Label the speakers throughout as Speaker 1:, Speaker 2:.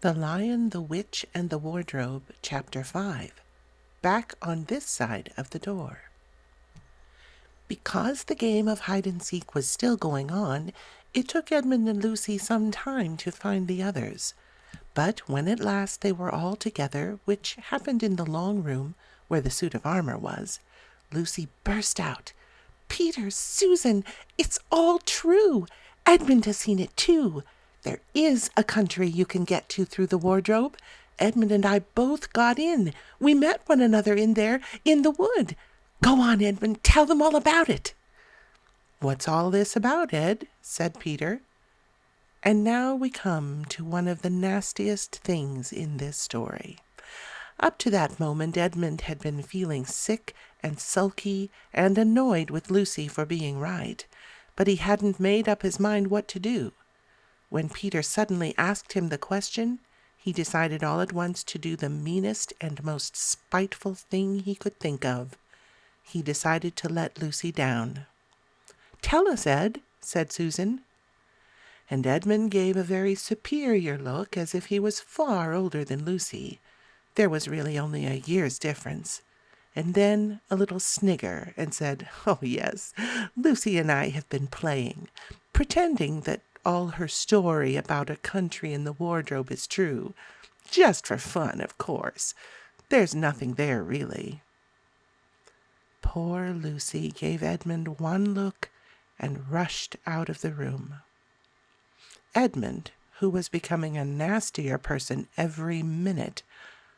Speaker 1: The Lion, the Witch, and the Wardrobe, Chapter 5. Back on this side of the door. Because the game of hide-and-seek was still going on, it took Edmund and Lucy some time to find the others. But when at last they were all together, which happened in the long room where the suit of armor was, Lucy burst out, "Peter, Susan, it's all true! Edmund has seen it too. There is a country you can get to through the wardrobe. Edmund and I both got in. We met one another in there, in the wood. Go on, Edmund, tell them all about it." "What's all this about, Ed?" said Peter. And now we come to one of the nastiest things in this story. Up to that moment, Edmund had been feeling sick and sulky and annoyed with Lucy for being right, but he hadn't made up his mind what to do. When Peter suddenly asked him the question, he decided all at once to do the meanest and most spiteful thing he could think of. He decided to let Lucy down. "Tell us, Ed," said Susan. And Edmund gave a very superior look, as if he was far older than Lucy. There was really only a year's difference. And then a little snigger, and said, "Oh, yes, Lucy and I have been playing, pretending that all her story about a country in the wardrobe is true. Just for fun, of course. There's nothing there, really." Poor Lucy gave Edmund one look and rushed out of the room. Edmund, who was becoming a nastier person every minute,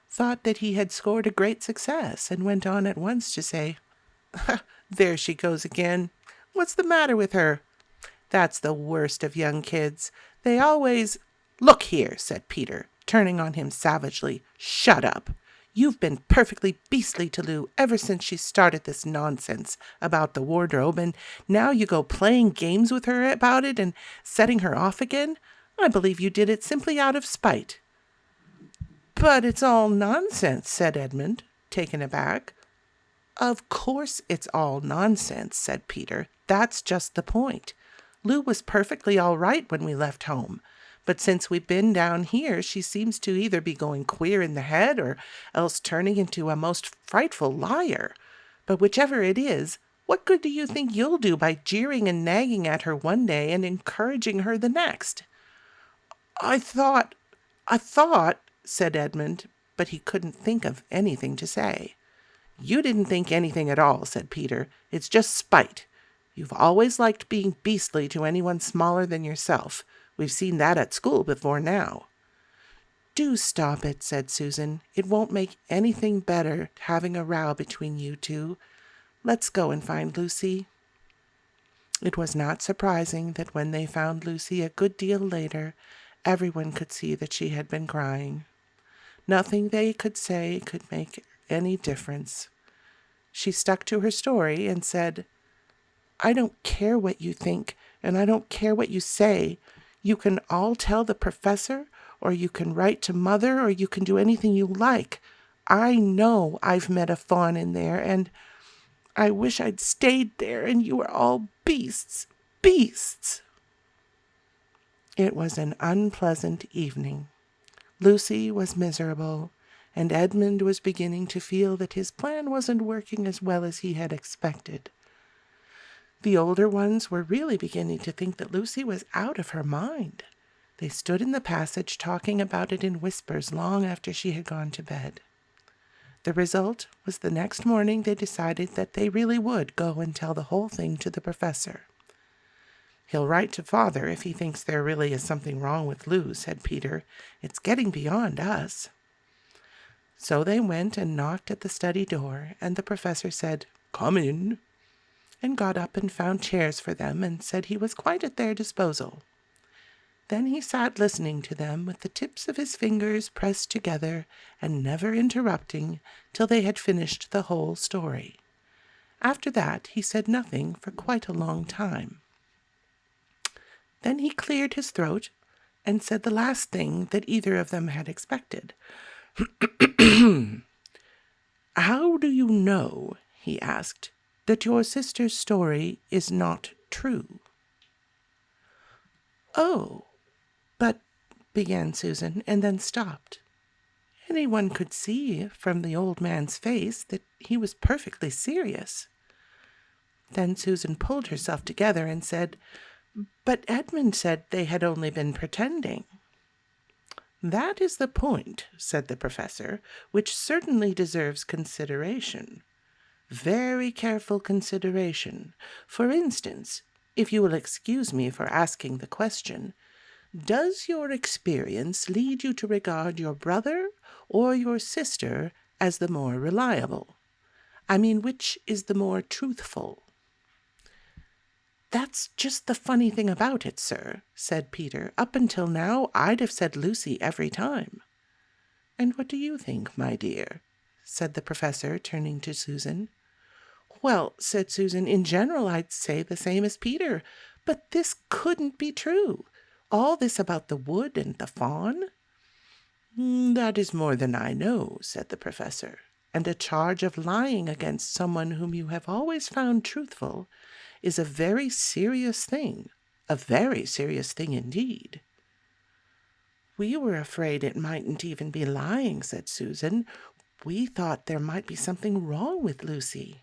Speaker 1: thought that he had scored a great success, and went on at once to say, "There she goes again. What's the matter with her? That's the worst of young kids. They always—" "Look here," said Peter, turning on him savagely. "Shut up. You've been perfectly beastly to Lou ever since she started this nonsense about the wardrobe, and now you go playing games with her about it and setting her off again. I believe you did it simply out of spite." "But it's all nonsense," said Edmund, taken aback. "Of course it's all nonsense," said Peter. "That's just the point. Lou was perfectly all right when we left home. But since we've been down here, she seems to either be going queer in the head or else turning into a most frightful liar. But whichever it is, what good do you think you'll do by jeering and nagging at her one day and encouraging her the next?" I thought, said Edmund, but he couldn't think of anything to say. "You didn't think anything at all," said Peter. "It's just spite. You've always liked being beastly to anyone smaller than yourself. We've seen that at school before now." "Do stop it," said Susan. "It won't make anything better having a row between you two. Let's go and find Lucy." It was not surprising that when they found Lucy a good deal later, everyone could see that she had been crying. Nothing they could say could make any difference. She stuck to her story and said, "I don't care what you think, and I don't care what you say. You can all tell the professor, or you can write to Mother, or you can do anything you like. I know I've met a fawn in there, and I wish I'd stayed there, and you were all beasts, beasts." It was an unpleasant evening. Lucy was miserable, and Edmund was beginning to feel that his plan wasn't working as well as he had expected. The older ones were really beginning to think that Lucy was out of her mind. They stood in the passage talking about it in whispers long after she had gone to bed. The result was the next morning they decided that they really would go and tell the whole thing to the professor. "He'll write to Father if he thinks there really is something wrong with Lou," said Peter. "It's getting beyond us." So they went and knocked at the study door, and the professor said, "Come in," and got up and found chairs for them and said he was quite at their disposal. Then he sat listening to them with the tips of his fingers pressed together and never interrupting till they had finished the whole story. After that he said nothing for quite a long time. Then he cleared his throat and said the last thing that either of them had expected. "How do you know," he asked, "that your sister's story is not true?" "Oh, but began Susan, and then stopped. Anyone could see from the old man's face that he was perfectly serious. Then Susan pulled herself together and said, "But Edmund said they had only been pretending." "That is the point," said the professor, "which certainly deserves consideration. Very careful consideration. For instance, if you will excuse me for asking the question, does your experience lead you to regard your brother or your sister as the more reliable? I mean, which is the more truthful?" "That's just the funny thing about it, sir," said Peter. "Up until now, I'd have said Lucy every time." "And what do you think, my dear?" said the professor, turning to Susan. "Well," said Susan, "in general, I'd say the same as Peter. But this couldn't be true. All this about the wood and the fawn." "That is more than I know," said the professor. "And a charge of lying against someone whom you have always found truthful is a very serious thing, a very serious thing indeed." "We were afraid it mightn't even be lying," said Susan. "We thought there might be something wrong with Lucy."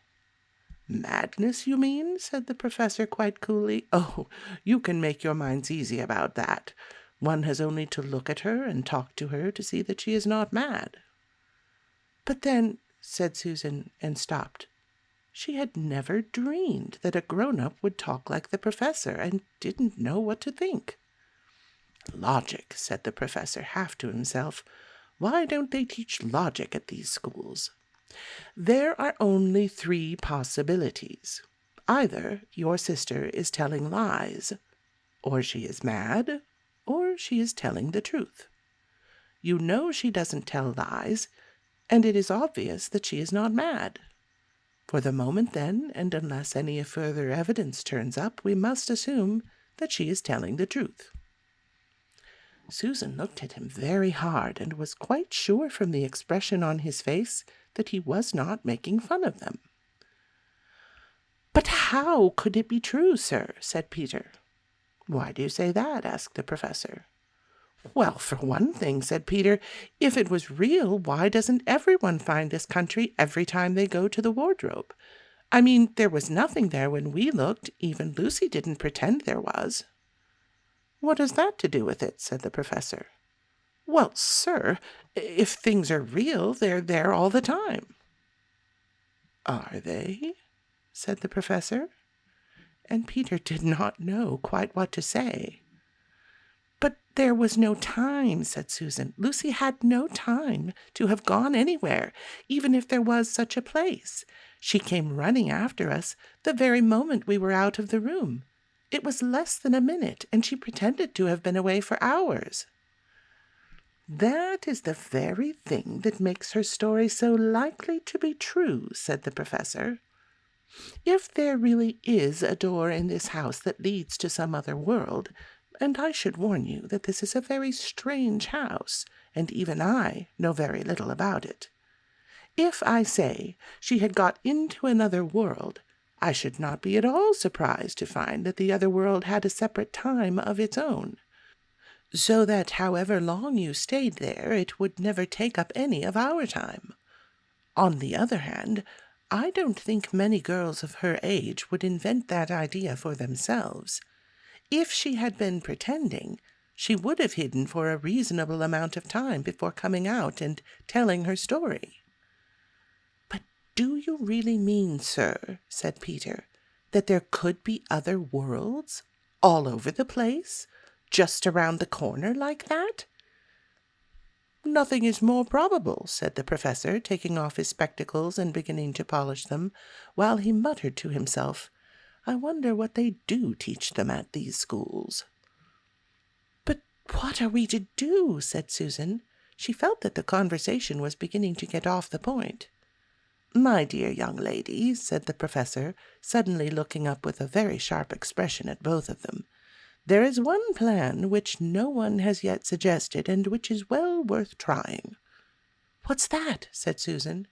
Speaker 1: "Madness, you mean?" said the professor quite coolly. "Oh, you can make your minds easy about that. One has only to look at her and talk to her to see that she is not mad." "But then," said Susan, and stopped. She had never dreamed that a grown-up would talk like the professor, and didn't know what to think. "Logic," said the professor, half to himself. "Why don't they teach logic at these schools? There are only 3 possibilities. Either your sister is telling lies, or she is mad, or she is telling the truth. You know she doesn't tell lies, and it is obvious that she is not mad. For the moment, then, and unless any further evidence turns up, we must assume that she is telling the truth." Susan looked at him very hard, and was quite sure from the expression on his face that he was not making fun of them. "But how could it be true, sir?" said Peter. "Why do you say that?" asked the professor. "Well, for one thing," said Peter, "if it was real, why doesn't everyone find this country every time they go to the wardrobe? I mean, there was nothing there when we looked. Even Lucy didn't pretend there was." "What has that to do with it?" said the professor. "Well, sir, if things are real, they're there all the time." "Are they?" said the professor, and Peter did not know quite what to say. "But there was no time," said Susan. "Lucy had no time to have gone anywhere, even if there was such a place. She came running after us the very moment we were out of the room. It was less than a minute, and she pretended to have been away for hours." "That is the very thing that makes her story so likely to be true," said the professor. "If there really is a door in this house that leads to some other world, and I should warn you that this is a very strange house, and even I know very little about it. If, I say, she had got into another world, I should not be at all surprised to find that the other world had a separate time of its own, so that however long you stayed there, it would never take up any of our time. On the other hand, I don't think many girls of her age would invent that idea for themselves. If she had been pretending, she would have hidden for a reasonable amount of time before coming out and telling her story." "But do you really mean, sir," said Peter, "that there could be other worlds all over the place, just around the corner like that?" "Nothing is more probable," said the professor, taking off his spectacles and beginning to polish them, while he muttered to himself, "I wonder what they do teach them at these schools." "But what are we to do?" said Susan. She felt that the conversation was beginning to get off the point. "My dear young lady," said the professor, suddenly looking up with a very sharp expression at both of them, "there is one plan which no one has yet suggested, and which is well worth trying." "What's that?" said Susan.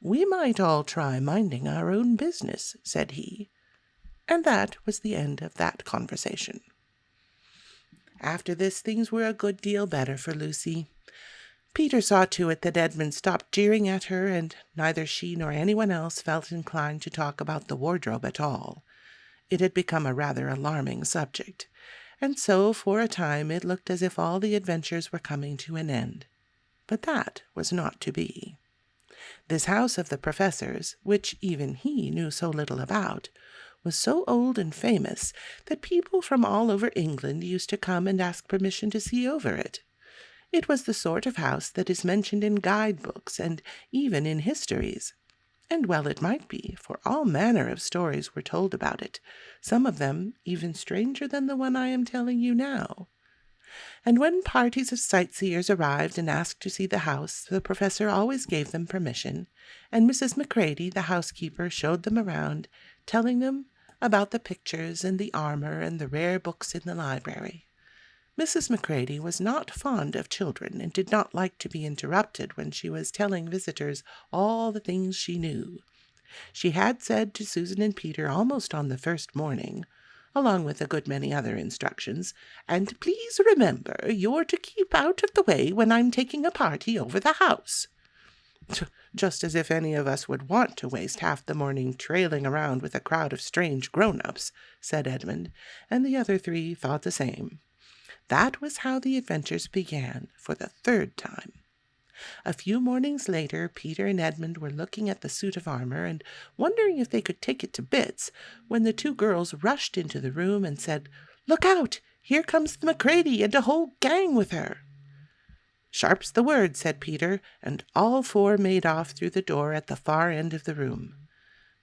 Speaker 1: "We might all try minding our own business," said he. And that was the end of that conversation. After this, things were a good deal better for Lucy. Peter saw to it that Edmund stopped jeering at her, and neither she nor anyone else felt inclined to talk about the wardrobe at all. It had become a rather alarming subject, and so for a time it looked as if all the adventures were coming to an end. But that was not to be. This house of the professor's, which even he knew so little about, was so old and famous that people from all over England used to come and ask permission to see over it. It was the sort of house that is mentioned in guide-books and even in histories. And well it might be, for all manner of stories were told about it, some of them even stranger than the one I am telling you now. And when parties of sightseers arrived and asked to see the house, the professor always gave them permission, and Mrs. Macready, the housekeeper, showed them around, telling them about the pictures and the armor and the rare books in the library. Mrs. Macready was not fond of children and did not like to be interrupted when she was telling visitors all the things she knew. She had said to Susan and Peter almost on the first morning, along with a good many other instructions, "And please remember you're to keep out of the way when I'm taking a party over the house." Just as if any of us would want to waste half the morning trailing around with a crowd of strange grown-ups, said Edmund, and the other three thought the same. That was how the adventures began for the third time. A few mornings later, Peter and Edmund were looking at the suit of armor and wondering if they could take it to bits, when the two girls rushed into the room and said, "Look out! Here comes the Macready and a whole gang with her." "Sharp's the word," said Peter, and all four made off through the door at the far end of the room.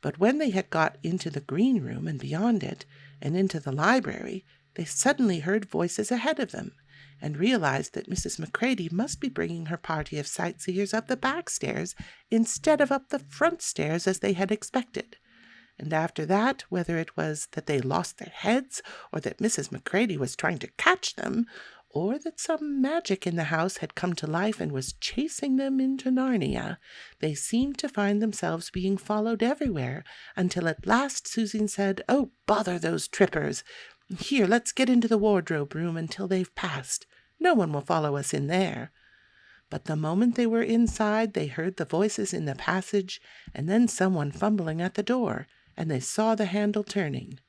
Speaker 1: But when they had got into the green room and beyond it, and into the library, they suddenly heard voices ahead of them, and realized that Mrs. Macready must be bringing her party of sightseers up the back stairs instead of up the front stairs as they had expected. And after that, whether it was that they lost their heads, or that Mrs. Macready was trying to catch them, or that some magic in the house had come to life and was chasing them into Narnia, they seemed to find themselves being followed everywhere, until at last Susan said, "Oh, bother those trippers! Here, let's get into the wardrobe room until they've passed. No one will follow us in there." But the moment they were inside, they heard the voices in the passage, and then someone fumbling at the door, and they saw the handle turning.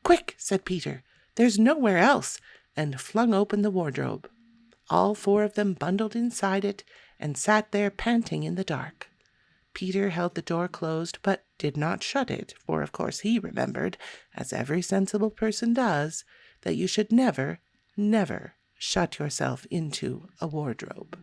Speaker 1: "Quick," said Peter, "there's nowhere else," and flung open the wardrobe. All four of them bundled inside it, and sat there panting in the dark. Peter held the door closed, but did not shut it, for of course he remembered, as every sensible person does, that you should never, never shut yourself into a wardrobe.